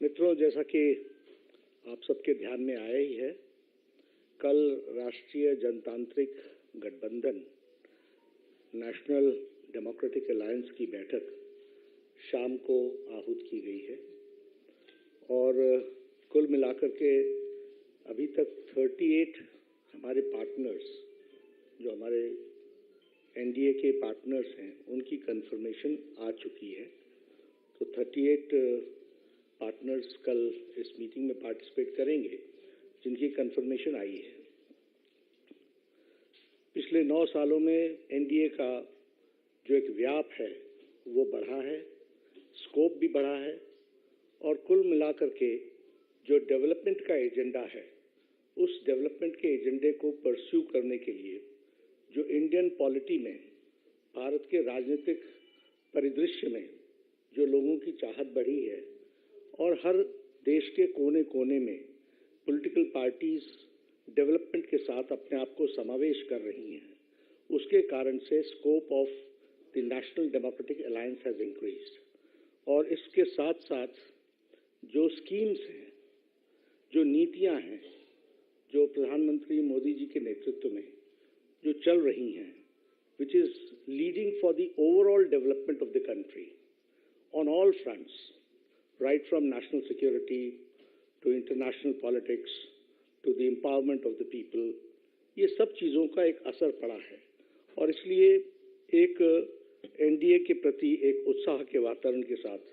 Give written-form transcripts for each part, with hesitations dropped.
मित्रों, जैसा कि आप सबके ध्यान में आया ही है, कल राष्ट्रीय जनतांत्रिक गठबंधन नेशनल डेमोक्रेटिक अलायंस की बैठक शाम को आहूत की गई है और कुल मिलाकर के अभी तक 38 हमारे पार्टनर्स, जो हमारे एनडीए के पार्टनर्स हैं, उनकी कंफर्मेशन आ चुकी है। तो 38 पार्टनर्स कल इस मीटिंग में पार्टिसिपेट करेंगे जिनकी कंफर्मेशन आई है। पिछले 9 सालों में एनडीए का जो एक व्याप है वो बढ़ा है, स्कोप भी बढ़ा है और कुल मिलाकर के जो डेवलपमेंट का एजेंडा है, उस डेवलपमेंट के एजेंडे को परस्यू करने के लिए जो इंडियन पॉलिटी में, भारत के राजनीतिक परिदृश्य में जो लोगों की चाहत बढ़ी है और हर देश के कोने कोने में पॉलिटिकल पार्टीज डेवलपमेंट के साथ अपने आप को समावेश कर रही हैं, उसके कारण से scope of the national democratic alliance has increased. और इसके साथ साथ जो स्कीम्स हैं, जो नीतियां हैं, जो प्रधानमंत्री मोदी जी के नेतृत्व में जो चल रही हैं, which is leading for the overall development of the country on all fronts, right from national security to international politics to the empowerment of the people, ये सब चीज़ों का एक असर पड़ा है और इसलिए एक एनडीए के प्रति एक उत्साह के वातावरण के साथ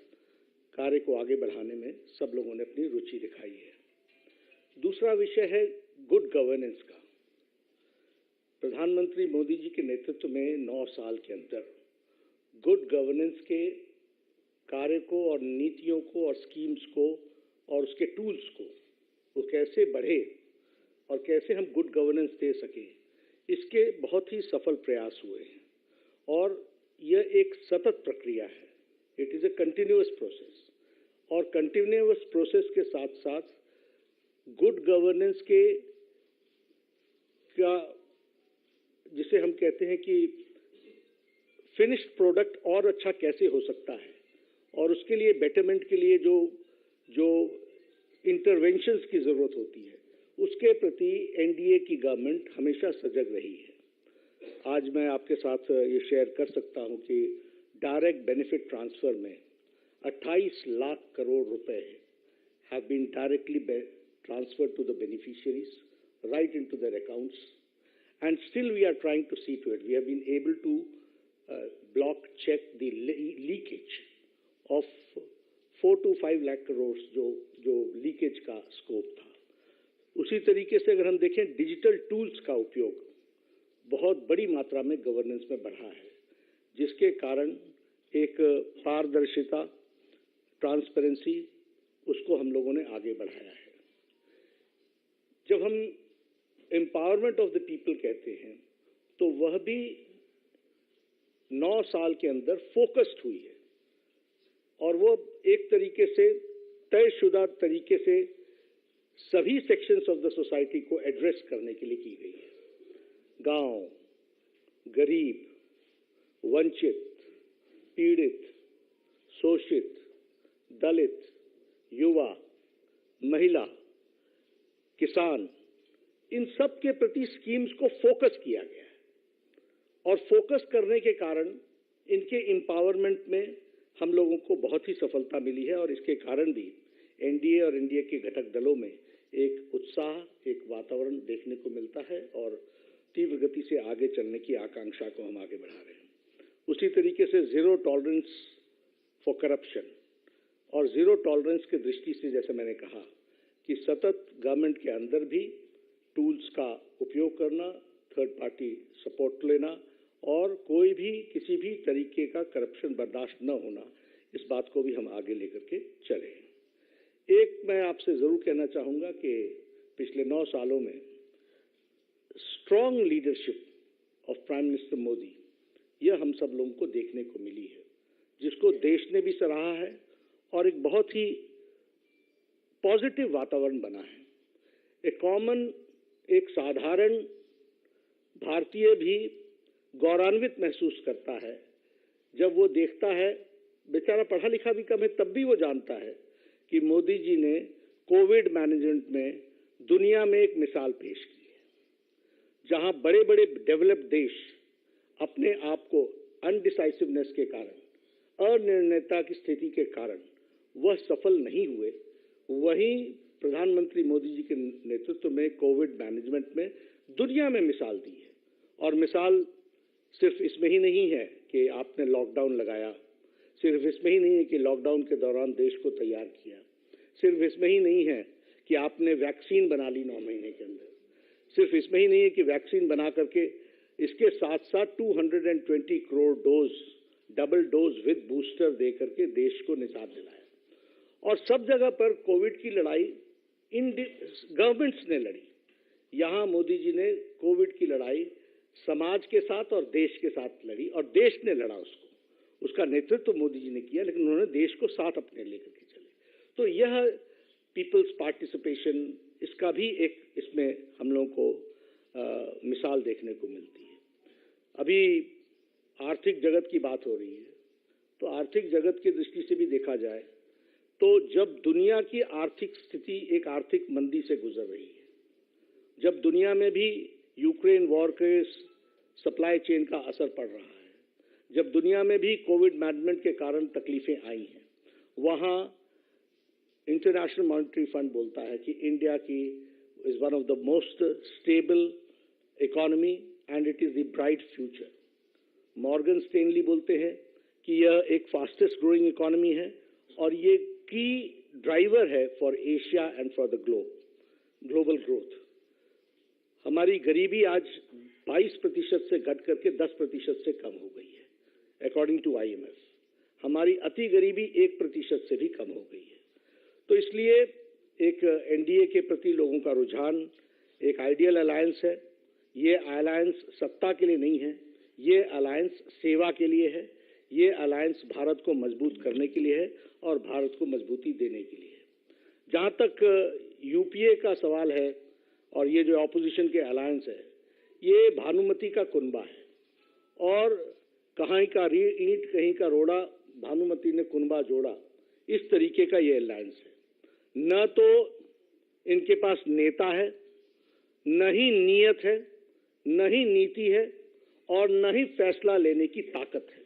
कार्य को आगे बढ़ाने में सब लोगों ने अपनी रुचि दिखाई है। दूसरा विषय है गुड गवर्नेंस का। प्रधानमंत्री मोदी जी के नेतृत्व में 9 साल के अंदर गुड गवर्नेंस के कार्य को और नीतियों को और स्कीम्स को और उसके टूल्स को वो कैसे बढ़े और कैसे हम गुड गवर्नेंस दे सके, इसके बहुत ही सफल प्रयास हुए हैं और यह एक सतत प्रक्रिया है। It is a continuous process और कंटिन्यूअस प्रोसेस के साथ साथ गुड गवर्नेंस के का, जिसे हम कहते हैं कि फिनिश्ड प्रोडक्ट और अच्छा कैसे हो सकता है और उसके लिए बेटरमेंट के लिए जो इंटरवेंशंस की ज़रूरत होती है, उसके प्रति एनडीए की गवर्नमेंट हमेशा सजग रही है। आज मैं आपके साथ ये शेयर कर सकता हूं कि डायरेक्ट बेनिफिट ट्रांसफ़र में 28 लाख करोड़ रुपए have been directly transferred to the beneficiaries right into their accounts, and still we are trying to see to it. We have been able to block check the leakage of 4 to 5 lakh crores जो leakage का scope था। उसी तरीके से अगर हम देखें, digital tools का उपयोग बहुत बड़ी मात्रा में गवर्नेंस में बढ़ा है, जिसके कारण एक पारदर्शिता, ट्रांसपेरेंसी, उसको हम लोगों ने आगे बढ़ाया है। जब हम एम्पावरमेंट ऑफ द पीपल कहते हैं तो वह भी 9 साल के अंदर फोकस्ड हुई है और वो एक तरीके से तयशुदा तरीके से सभी सेक्शंस ऑफ द सोसाइटी को एड्रेस करने के लिए की गई है। गांव, गरीब, वंचित, पीड़ित, शोषित, दलित, युवा, महिला, किसान, इन सब के प्रति स्कीम्स को फोकस किया गया है और फोकस करने के कारण इनके एम्पावरमेंट में हम लोगों को बहुत ही सफलता मिली है और इसके कारण भी एनडीए और एनडीए के घटक दलों में एक उत्साह, एक वातावरण देखने को मिलता है और तीव्र गति से आगे चलने की आकांक्षा को हम आगे बढ़ा रहे हैं। उसी तरीके से ज़ीरो टॉलरेंस फॉर करप्शन और ज़ीरो टॉलरेंस की दृष्टि से, जैसे मैंने कहा कि सतत गवर्नमेंट के अंदर भी टूल्स का उपयोग करना, थर्ड पार्टी सपोर्ट लेना और कोई भी किसी भी तरीके का करप्शन बर्दाश्त न होना, इस बात को भी हम आगे लेकर के चले। एक मैं आपसे ज़रूर कहना चाहूँगा कि पिछले 9 सालों में strong leadership of prime minister Modi, यह हम सब लोगों को देखने को मिली है, जिसको देश ने भी सराहा है और एक बहुत ही पॉजिटिव वातावरण बना है। एक साधारण भारतीय भी गौरवान्वित महसूस करता है जब वो देखता है, बेचारा पढ़ा लिखा भी कम है, तब भी वो जानता है कि मोदी जी ने कोविड मैनेजमेंट में दुनिया में एक मिसाल पेश की है, जहां बड़े बड़े डेवलप्ड देश अपने आप को अनडिसाइसिवनेस के कारण, अनिर्णयता की स्थिति के कारण वह सफल नहीं हुए, वहीं प्रधानमंत्री मोदी जी के नेतृत्व में कोविड मैनेजमेंट में दुनिया में मिसाल दी है। और मिसाल सिर्फ इसमें ही नहीं है कि आपने लॉकडाउन लगाया, सिर्फ इसमें ही नहीं है कि लॉकडाउन के दौरान देश को तैयार किया, सिर्फ इसमें ही नहीं है कि आपने वैक्सीन बना ली 9 महीने के अंदर, सिर्फ इसमें ही नहीं है कि वैक्सीन बना करके इसके साथ साथ 220 crore dose, double dose with booster दे करके देश को निजात दिलाया। और सब जगह पर कोविड की लड़ाई इन गवर्नमेंट्स ने लड़ी। यहाँ मोदी जी ने कोविड की लड़ाई समाज के साथ और देश के साथ लड़ी, और देश ने लड़ा उसको, उसका नेतृत्व मोदी जी ने किया, लेकिन उन्होंने देश को साथ अपने लेकर के चले। तो यह पीपल्स पार्टिसिपेशन, इसका भी एक इसमें हम लोगों को मिसाल देखने को मिलती है। अभी आर्थिक जगत की बात हो रही है, तो आर्थिक जगत की दृष्टि से भी देखा जाए तो जब दुनिया की आर्थिक स्थिति एक आर्थिक मंदी से गुजर रही है, जब दुनिया में भी यूक्रेन वॉर के सप्लाई चेन का असर पड़ रहा है, जब दुनिया में भी कोविड मैनेजमेंट के कारण तकलीफें आई हैं, वहाँ इंटरनेशनल मॉनेटरी फंड बोलता है कि इंडिया की is one of the most stable economy and it is the bright future. Morgan Stanley बोलते हैं कि यह एक फास्टेस्ट ग्रोइंग इकोनॉमी है और ये की ड्राइवर है for Asia and for the global growth. हमारी गरीबी आज 22% से घट करके 10% से कम हो गई है अकॉर्डिंग टू IMF। हमारी अति गरीबी 1% से भी कम हो गई है। तो इसलिए एक NDA के प्रति लोगों का रुझान एक आइडियल अलायंस है। ये अलायंस सत्ता के लिए नहीं है, ये अलायंस सेवा के लिए है, ये अलायंस भारत को मजबूत करने के लिए है और भारत को मजबूती देने के लिए है। जहाँ तक UPA का सवाल है और ये जो ऑपोजिशन के अलायंस है, ये भानुमति का कुनबा है और कहीं का ईंट कहीं का रोड़ा, भानुमति ने कुनबा जोड़ा, इस तरीके का ये अलायंस है। न तो इनके पास नेता है, न ही नीयत है, न ही नीति है और न ही फैसला लेने की ताकत है।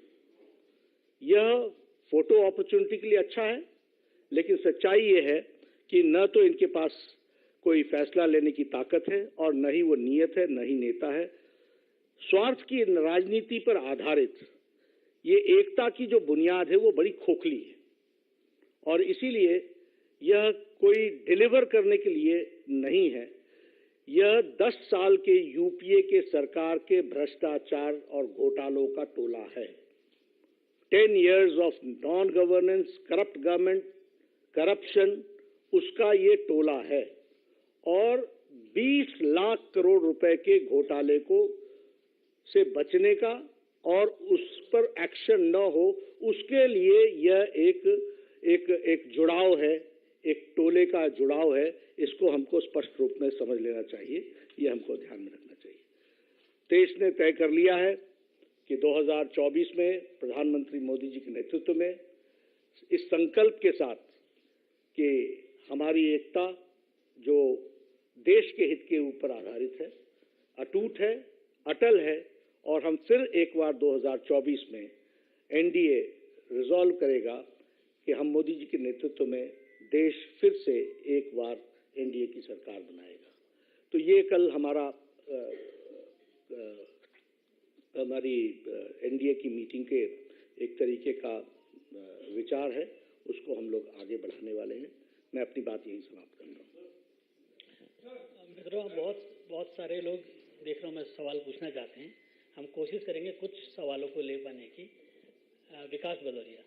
यह फोटो अपॉर्चुनिटी के लिए अच्छा है, लेकिन सच्चाई ये है कि न तो इनके पास कोई फैसला लेने की ताकत है और न ही वो नीयत है, न ही नेता है। स्वार्थ की राजनीति पर आधारित ये एकता की जो बुनियाद है वो बड़ी खोखली है और इसीलिए यह कोई डिलीवर करने के लिए नहीं है। यह 10 साल के UPA के सरकार के भ्रष्टाचार और घोटालों का टोला है। 10 years of non-governance, corrupt government, corruption, उसका ये टोला है और 20 लाख करोड़ रुपए के घोटाले को से बचने का और उस पर एक्शन न हो, उसके लिए यह एक जुड़ाव है, एक टोले का जुड़ाव है। इसको हमको स्पष्ट रूप में समझ लेना चाहिए, ये हमको ध्यान में रखना चाहिए। देश ने तय कर लिया है कि 2024 में प्रधानमंत्री मोदी जी के नेतृत्व में इस संकल्प के साथ कि हमारी एकता जो देश के हित के ऊपर आधारित है, अटूट है, अटल है और हम फिर एक बार 2024 में NDA रिजॉल्व करेगा कि हम मोदी जी के नेतृत्व में देश फिर से एक बार NDA की सरकार बनाएगा। तो ये कल हमारी NDA की मीटिंग के एक तरीके का विचार है, उसको हम लोग आगे बढ़ाने वाले हैं। मैं अपनी बात यहीं समाप्त कर रहा हूँ। मित्रों, बहुत सारे लोग देख रहा हूँ मैं सवाल पूछना चाहते हैं। हम कोशिश करेंगे कुछ सवालों को ले पाने की। विकास भदौरिया।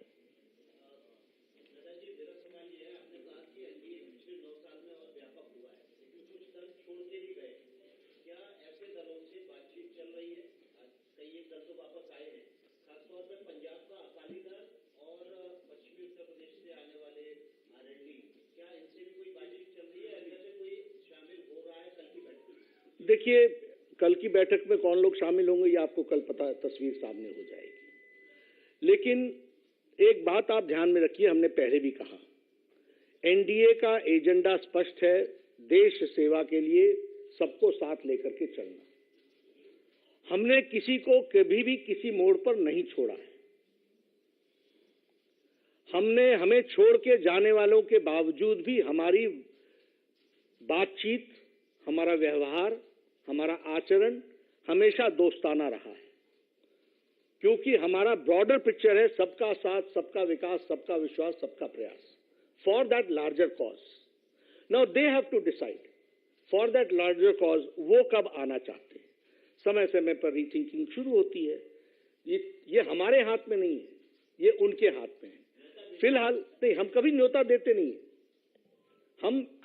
देखिए, कल की बैठक में कौन लोग शामिल होंगे ये आपको कल पता, तस्वीर सामने हो जाएगी। लेकिन एक बात आप ध्यान में रखिए, हमने पहले भी कहा, एनडीए का एजेंडा स्पष्ट है, देश सेवा के लिए सबको साथ लेकर के चलना। हमने किसी को कभी भी किसी मोड़ पर नहीं छोड़ा है। हमने हमें छोड़ के जाने वालों के बावजूद भी हमारी बातचीत, हमारा व्यवहार, हमारा आचरण हमेशा दोस्ताना रहा है, क्योंकि हमारा ब्रॉडर पिक्चर है सबका साथ, सबका विकास, सबका विश्वास, सबका प्रयास, for that larger cause. Now they have to decide for that larger cause वो कब आना चाहते हैं। समय समय पर रीथिंकिंग शुरू होती है। ये हमारे हाथ में नहीं है, ये उनके हाथ में है। फिलहाल नहीं, हम कभी न्योता देते नहीं।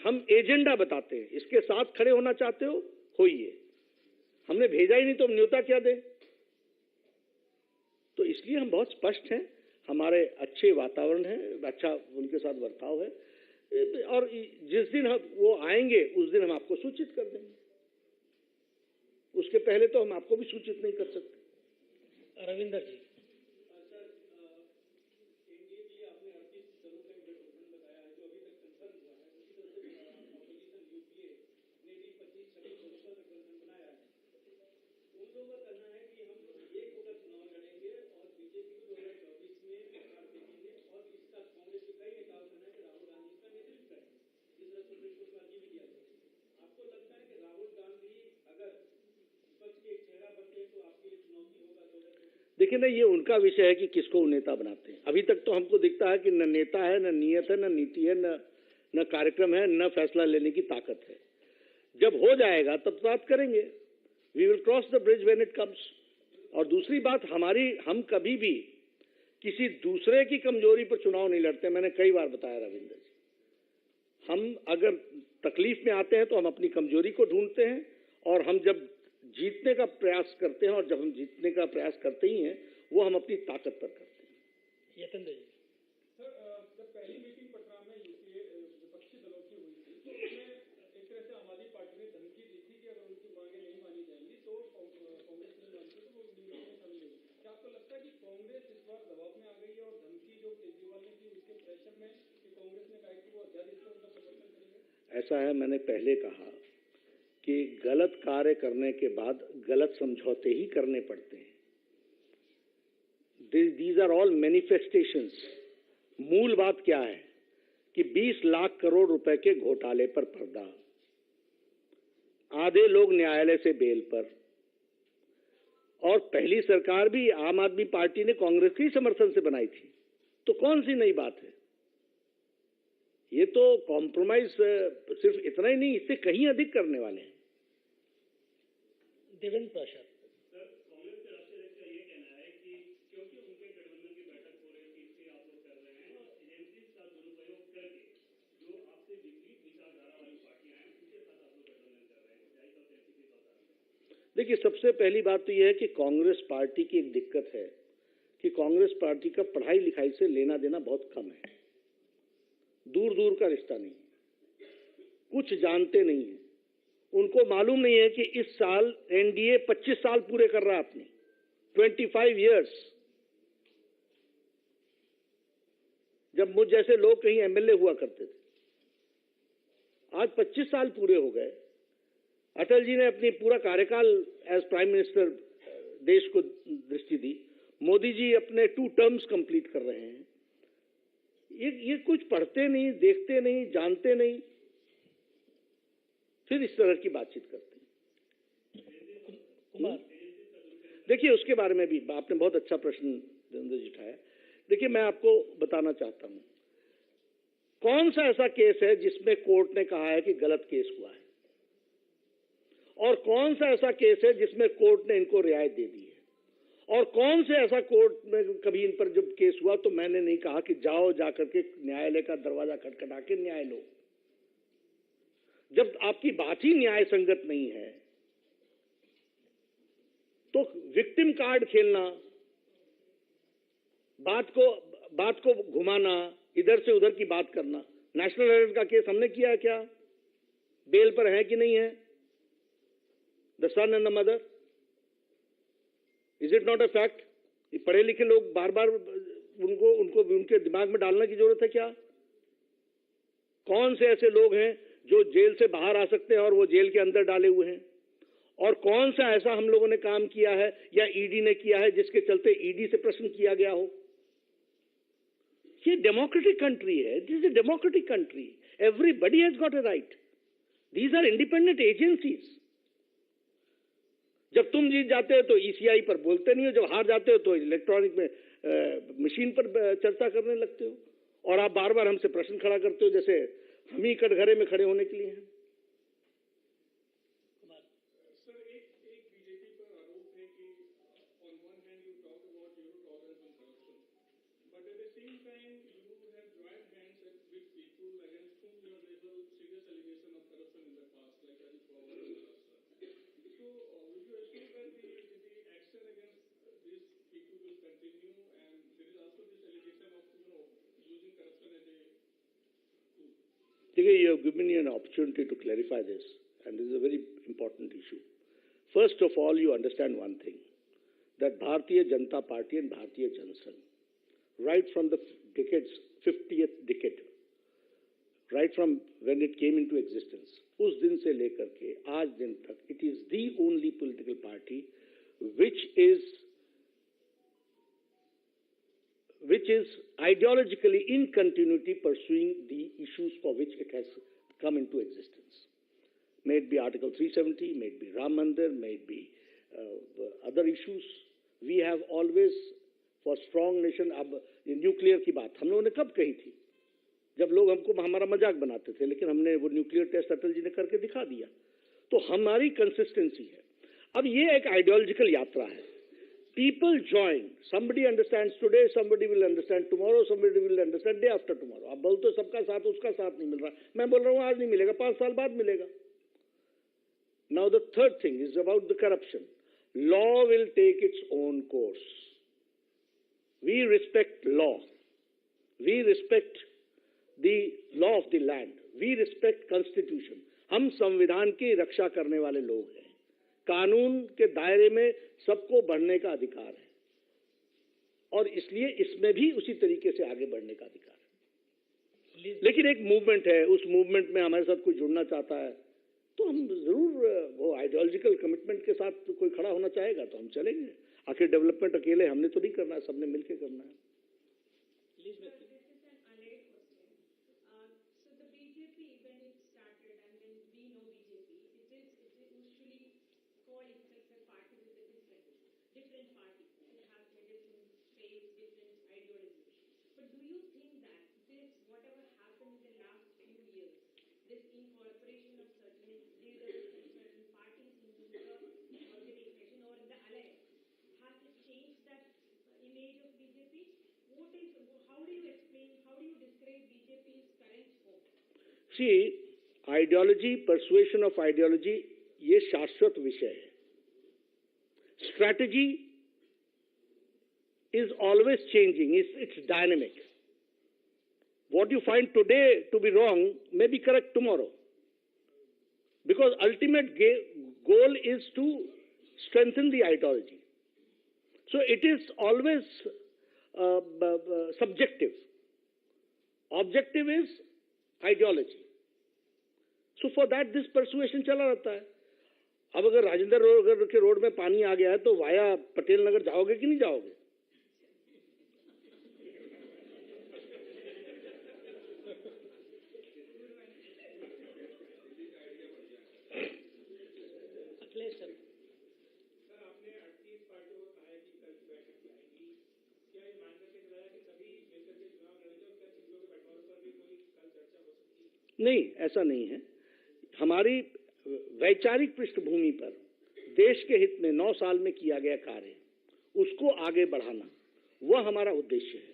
हम एजेंडा बताते हैं, इसके साथ खड़े होना चाहते हो, होइए। हमने भेजा ही नहीं तो हम न्योता क्या दें? तो इसलिए हम बहुत स्पष्ट हैं, हमारे अच्छे वातावरण है, अच्छा उनके साथ बर्ताव है, और जिस दिन वो आएंगे उस दिन हम आपको सूचित कर देंगे। उसके पहले तो हम आपको भी सूचित नहीं कर सकते। रविंदर जी, देखिए ना, ये उनका विषय है कि किसको नेता बनाते हैं। अभी तक तो हमको दिखता है कि न नेता है, न नीयत है, न नीति है, न कार्यक्रम है, न फैसला लेने की ताकत है। जब हो जाएगा तब बात करेंगे। We will cross the bridge when it comes. और दूसरी बात, हम कभी भी किसी दूसरे की कमजोरी पर चुनाव नहीं लड़ते। मैंने कई बार बताया रविंद्र जी, हम अगर तकलीफ में आते हैं तो हम अपनी कमजोरी को ढूंढते हैं, और हम जब जीतने का प्रयास करते हैं, और जब हम जीतने का प्रयास करते ही हैं, वो हम अपनी ताकत पर करते हैं। यतेंद्र जी, जब पहली मीटिंग पटना में यूपीए विपक्षी दलों की हुई थी, तो उसमें एक तरह से आम आदमी पार्टी ने धमकी दी थी कि अगर उनकी मांगे नहीं मानी जाएंगी तो कांग्रेस नहीं मानती तो वो मीटिंग में शामिल होगी। क्या आपको लगता है कि कांग्रेस इस बार दबाव में आ गई है, और धमकी जो केजरीवाल ने दी उसके प्रेशर में कि कांग्रेस ने कहा कि वो अध्यादेश पर उनका समर्थन करेंगे? ऐसा है, मैंने पहले कहा कि गलत कार्य करने के बाद गलत समझौते ही करने पड़ते हैं। These are all manifestations. मूल बात क्या है कि 20 लाख करोड़ रुपए के घोटाले पर पर्दा, आधे लोग न्यायालय से बेल पर, और पहली सरकार भी आम आदमी पार्टी ने कांग्रेस के समर्थन से बनाई थी। तो कौन सी नई बात है? ये तो कॉम्प्रोमाइज सिर्फ इतना ही नहीं, इससे कहीं अधिक करने वाले हैं। देवेंद्र प्रसाद, कांग्रेस के राष्ट्रीय अध्यक्ष का ये कहना है कि क्योंकि उनके गठबंधन की बैठक हो रही थी, इसलिए आप लोग कर रहे हैं, और एजेंसी का दुरुपयोग करके जो आपसे विपरीत विचारधारा वाली पार्टियां हैं उनके साथ आप लोग गठबंधन कर रहे हैं। जाहिर तौर पर ऐसी कोई बात नहीं। देखिए, सबसे पहली बात तो यह है कि कांग्रेस पार्टी की एक दिक्कत है कि कांग्रेस पार्टी का पढ़ाई लिखाई से लेना देना बहुत कम है। दूर दूर का रिश्ता नहीं, कुछ जानते नहीं है। उनको मालूम नहीं है कि इस साल एनडीए 25 साल पूरे कर रहा है अपने, 25 इयर्स। जब मुझ जैसे लोग कहीं एमएलए हुआ करते थे, आज 25 साल पूरे हो गए। अटल जी ने अपनी पूरा कार्यकाल एज प्राइम मिनिस्टर देश को दृष्टि दी। मोदी जी अपने 2 टर्म्स कंप्लीट कर रहे हैं। ये कुछ पढ़ते नहीं, देखते नहीं, जानते नहीं, फिर इस तरह की बातचीत करते हैं। कुमार, देखिए, उसके बारे में भी आपने बहुत अच्छा प्रश्न देवेंद्र जी उठाया। देखिए, मैं आपको बताना चाहता हूं, कौन सा ऐसा केस है जिसमें कोर्ट ने कहा है कि गलत केस हुआ है, और कौन सा ऐसा केस है जिसमें कोर्ट ने इनको रियायत दे दी है, और कौन से ऐसा कोर्ट में कभी इन पर जब केस हुआ तो मैंने नहीं कहा कि जाओ जाकर के न्यायालय का दरवाजा खटखटा के न्याय लो। जब आपकी बात ही न्याय संगत नहीं है तो विक्टिम कार्ड खेलना, बात को घुमाना, इधर से उधर की बात करना। नेशनल हेराल्ड का केस हमने किया है क्या? बेल पर है कि नहीं है? The son and the mother, is it not a fact? ये पढ़े लिखे लोग बार बार उनको उनके दिमाग में डालने की जरूरत है क्या? कौन से ऐसे लोग हैं जो जेल से बाहर आ सकते हैं और वो जेल के अंदर डाले हुए हैं, और कौन सा ऐसा हम लोगों ने काम किया है या ईडी ने किया है जिसके चलते ईडी से प्रश्न किया गया हो। ये डेमोक्रेटिक कंट्री है, this is a democratic country, everybody has got a right, these are independent agencies. जब तुम जीत जाते हो तो ईसीआई पर बोलते नहीं हो, जब हार जाते हो तो इलेक्ट्रॉनिक में मशीन पर चर्चा करने लगते हो, और आप बार बार हमसे प्रश्न खड़ा करते हो जैसे हम ही कटघरे में खड़े होने के लिए हैं। सर, एक बीजेपी पर आरोप है कि on one hand you talk about zero tolerance on corruption, but at the same time you have joined hands with people against whom you have labeled serious allegation of corruption in the past, like Ajit Pawar and others. So, would you assume that the action against these people will continue, and there is also this allegation of using corruption as a tool? Again, you have given me an opportunity to clarify this, and this is a very important issue. First of all, you understand one thing, that Bharatiya Janata Party and Bharatiya Janasangh, right from the decades, 50th decade, right from when it came into existence, उस दिन से लेकर के आज दिन तक, it is the only political party which is ideologically in continuity pursuing the issues for which it has come into existence. May it be Article 370, may it be Ram Mandir, may it be other issues. We have always, for strong nation, अब nuclear की बात हम लोगों ने कब कही थी, जब लोग हमको हमारा मजाक बनाते थे, लेकिन हमने वो न्यूक्लियर टेस्ट अटल जी ने करके दिखा दिया, तो हमारी कंसिस्टेंसी है। अब ये एक आइडियोलॉजिकल यात्रा है, people join, somebody understands today, somebody will understand tomorrow, somebody will understand day after tomorrow. आप बोलते हो सबका साथ, उसका साथ नहीं मिल रहा, मैं बोल रहा हूँ आज नहीं मिलेगा, 5 साल बाद मिलेगा। Now the third thing is about the corruption. Law will take its own course. We respect law. We respect the law of the land. We respect constitution. हम संविधान की रक्षा करने वाले लोग हैं। कानून के दायरे में सबको बढ़ने का अधिकार है, और इसलिए इसमें भी उसी तरीके से आगे बढ़ने का अधिकार है। लेकिन एक मूवमेंट है, उस मूवमेंट में हमारे साथ कोई जुड़ना चाहता है तो हम जरूर, वो आइडियोलॉजिकल कमिटमेंट के साथ कोई खड़ा होना चाहेगा तो हम चलेंगे। आखिर डेवलपमेंट अकेले हमने तो नहीं करना है, सबने मिलकर करना है। See, ideology, persuasion of ideology, ये शाश्वत विषय है। Strategy is always changing, it's dynamic. What you find today to be wrong may be correct tomorrow, because ultimate goal is to strengthen the ideology. So it is always subjective. Objective is ideology. So for that this persuasion चला रहता है। अब अगर राजेंद्र नगर के road में पानी आ गया है तो वाया पटेल नगर जाओगे कि नहीं जाओगे? नहीं, ऐसा नहीं है। हमारी वैचारिक पृष्ठभूमि पर देश के हित में 9 साल में किया गया कार्य, उसको आगे बढ़ाना, वह हमारा उद्देश्य है।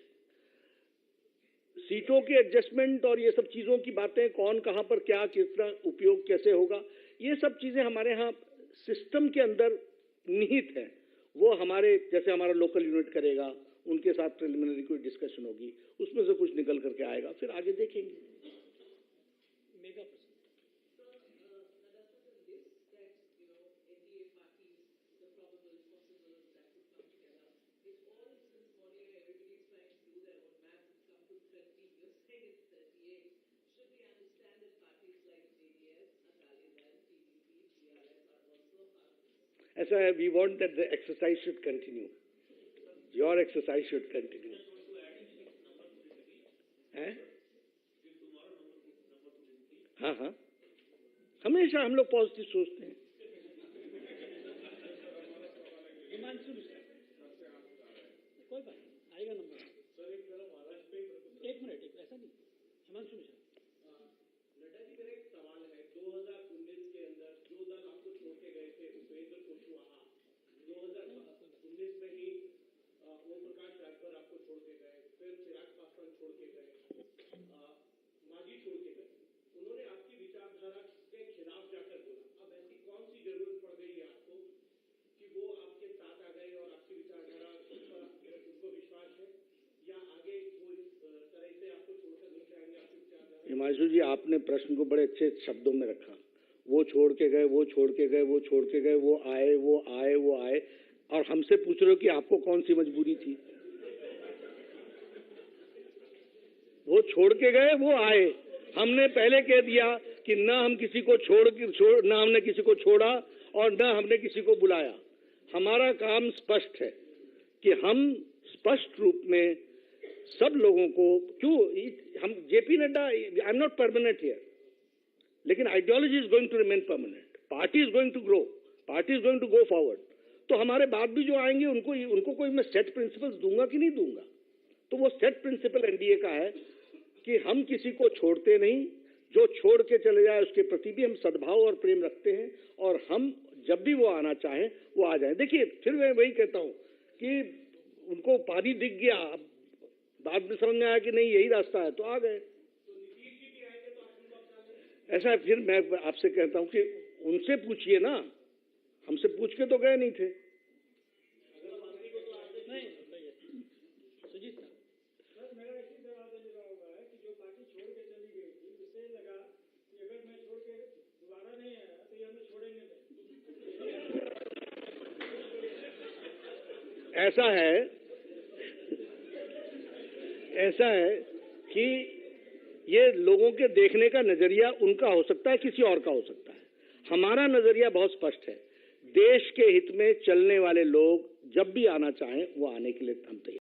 सीटों के एडजस्टमेंट और ये सब चीजों की बातें, कौन कहां पर क्या, कितना उपयोग कैसे होगा, ये सब चीजें हमारे यहाँ सिस्टम के अंदर निहित है। वो हमारे, जैसे हमारा लोकल यूनिट करेगा, उनके साथ प्रिलिमिनरी कोई डिस्कशन होगी, उसमें से कुछ निकल करके आएगा, फिर आगे देखेंगे। ऐसा है, we want that the exercise should continue, your exercise should continue. हैं? हाँ हाँ, हमेशा हम लोग पॉजिटिव सोचते हैं। हिमांशु मिश्रा, कोई बात नहीं, आएगा नंबर। एक मिनट, ऐसा नहीं, हिमांशु मिश्रा। नड्डा जी, मेरा एक सवाल है। 2019 के अंदर जो दल आपको छोड़ के गए थे, उपेंद्र कुशवाहा, 2019 में ही ओम प्रकाश राजभर आपको छोड़ के गए, फिर चिराग पासवान छोड़ के गए, मांझी छोड़ के गए। उन्होंने आपकी विचारधारा के खिलाफ जाकर बोला। अब ऐसी कौन सी जरूरत पड़ गई है आपको कि वो आपके साथ आ गए और आपकी विचारधारा पर उनको विश्वास है, या आगे वो इस तरह से आपको छोड़कर नहीं जाएंगे आपकी विचारधारा? हिमांशु जी, आपने प्रश्न को बड़े अच्छे शब्दों में रखा। वो छोड़ के गए, वो छोड़ के गए, वो छोड़ के गए, वो आए, वो आए, वो आए, और हमसे पूछ रहे हो कि आपको कौन सी मजबूरी थी? वो छोड़ के गए, वो आए। हमने पहले कह दिया कि ना हम किसी को ना हमने किसी को छोड़ा और ना हमने किसी को बुलाया। हमारा काम स्पष्ट है कि हम स्पष्ट रूप में सब लोगों को, क्यों हम JP Nadda, I am not permanent here, लेकिन ideology is going to remain permanent, party is going to grow, party is going to go forward. तो हमारे बाद भी जो आएंगे उनको कोई मैं सेट प्रिंसिपल्स दूंगा कि नहीं दूंगा? तो वो सेट प्रिंसिपल एनडीए का है कि हम किसी को छोड़ते नहीं, जो छोड़ के चले जाए उसके प्रति भी हम सद्भाव और प्रेम रखते हैं, और हम जब भी वो आना चाहें वो आ जाएं। देखिए, फिर मैं वही कहता हूं कि उनको पानी दिख गया, बाद में समझ में आया कि नहीं यही रास्ता है, तो आ गए। ऐसा है, फिर मैं आपसे कहता हूं कि उनसे पूछिए ना, हमसे पूछ के तो गए नहीं थे। नहीं, सुजीत साहब, सर, मेरा इसी सवाल से जुड़ा हुआ है कि जो पार्टी छोड़ के चली गई थी, उसे लगा कि अगर मैं छोड़ के दोबारा नहीं आया तो ये हमें छोड़ेंगे नहीं। ऐसा है कि ये लोगों के देखने का नजरिया उनका हो सकता है, किसी और का हो सकता है। हमारा नजरिया बहुत स्पष्ट है, देश के हित में चलने वाले लोग जब भी आना चाहें वो आने के लिए हम तैयार।